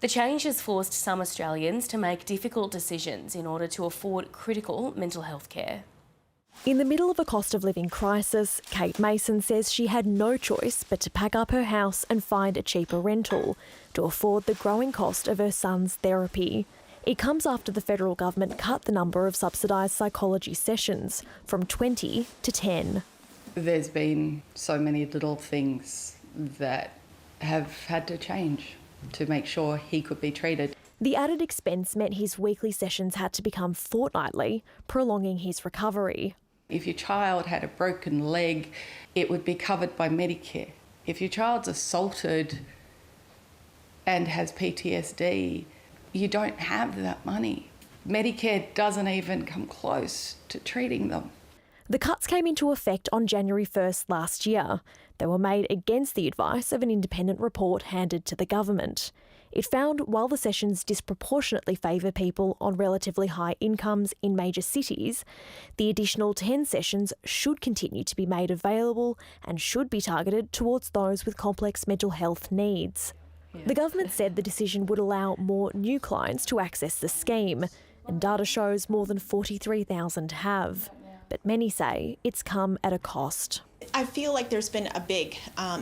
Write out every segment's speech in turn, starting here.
The change has forced some Australians to make difficult decisions in order to afford critical mental health care. In the middle of a cost of living crisis, Kate Mason says she had no choice but to pack up her house and find a cheaper rental to afford the growing cost of her son's therapy. It comes after the federal government cut the number of subsidised psychology sessions from 20 to 10. There's been so many little things that have had to change to make sure he could be treated. The added expense meant his weekly sessions had to become fortnightly, prolonging his recovery. If your child had a broken leg, it would be covered by Medicare. If your child's assaulted and has PTSD, you don't have that money. Medicare doesn't even come close to treating them. The cuts came into effect on January 1st last year. They were made against the advice of an independent report handed to the government. It found while the sessions disproportionately favour people on relatively high incomes in major cities, the additional 10 sessions should continue to be made available and should be targeted towards those with complex mental health needs. The government said the decision would allow more new clients to access the scheme, and data shows more than 43,000 have. But many say it's come at a cost. I feel like there's been a big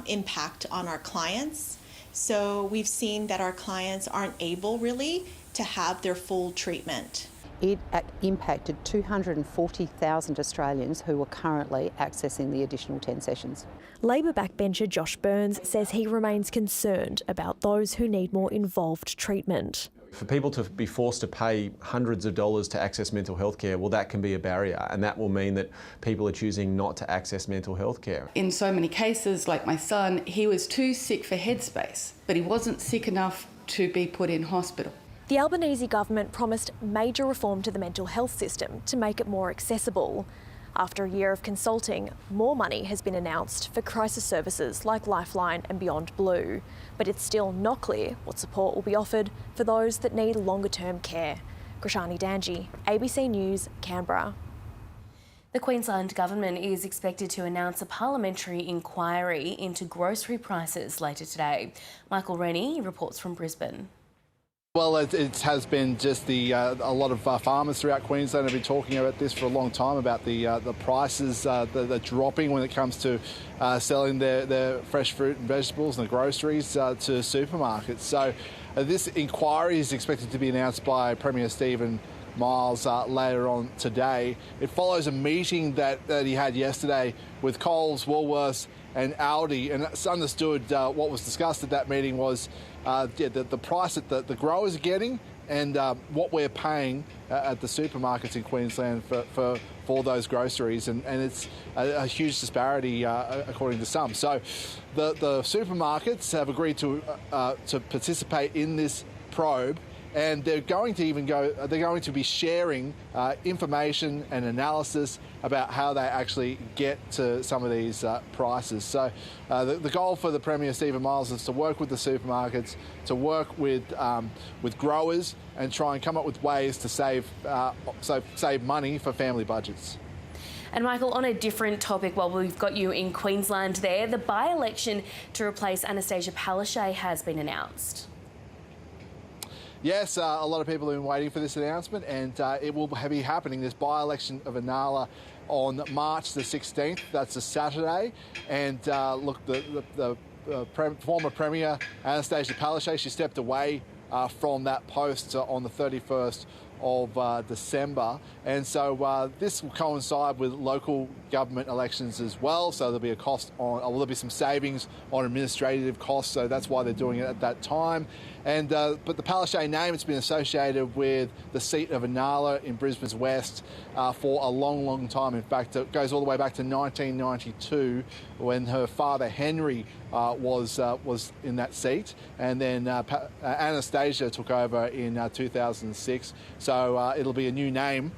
impact on our clients. So we've seen that our clients aren't able really to have their full treatment. It impacted 240,000 Australians who are currently accessing the additional 10 sessions. Labor backbencher Josh Burns says he remains concerned about those who need more involved treatment. For people to be forced to pay hundreds of dollars to access mental health care, well, that can be a barrier, and that will mean that people are choosing not to access mental health care. In so many cases, like my son, he was too sick for headspace, but he wasn't sick enough to be put in hospital. The Albanese government promised major reform to the mental health system to make it more accessible. After a year of consulting, more money has been announced for crisis services like Lifeline and Beyond Blue, but it's still not clear what support will be offered for those that need longer-term care. Krishani Danji, ABC News, Canberra. The Queensland Government is expected to announce a parliamentary inquiry into grocery prices later today. Michael Rennie reports from Brisbane. Well, it has been just a lot of farmers throughout Queensland have been talking about this for a long time, about the prices the dropping when it comes to selling their fresh fruit and vegetables and the groceries to supermarkets. So this inquiry is expected to be announced by Premier Stephen Miles later on today. It follows a meeting that he had yesterday with Coles, Woolworths and Aldi, and it's understood what was discussed at that meeting was the price that the growers are getting and what we're paying at the supermarkets in Queensland for those groceries, and it's a huge disparity according to some. So the supermarkets have agreed to participate in this probe, and they're going to be sharing information and analysis about how they actually get to some of these prices. So the goal for the Premier Stephen Miles is to work with the supermarkets, to work with growers, and try and come up with ways to save money for family budgets. And Michael, on a different topic, while we've got you in Queensland there, the by-election to replace Anastasia Palaszczuk has been announced. Yes, a lot of people have been waiting for this announcement, and it will be happening, this by-election of Inala, on March the 16th. That's a Saturday. And look, the former Premier, Anastasia Palaszczuk, she stepped away from that post on the 31st of December, and so this will coincide with local government elections as well, so there'll be a cost on, there'll be some savings on administrative costs, so that's why they're doing it at that time. And but the Palaszczuk name, it's been associated with the seat of Inala in Brisbane's west for a long time. In fact, it goes all the way back to 1992 when her father Henry was in that seat, and then Anastasia took over in 2006. So it'll be a new name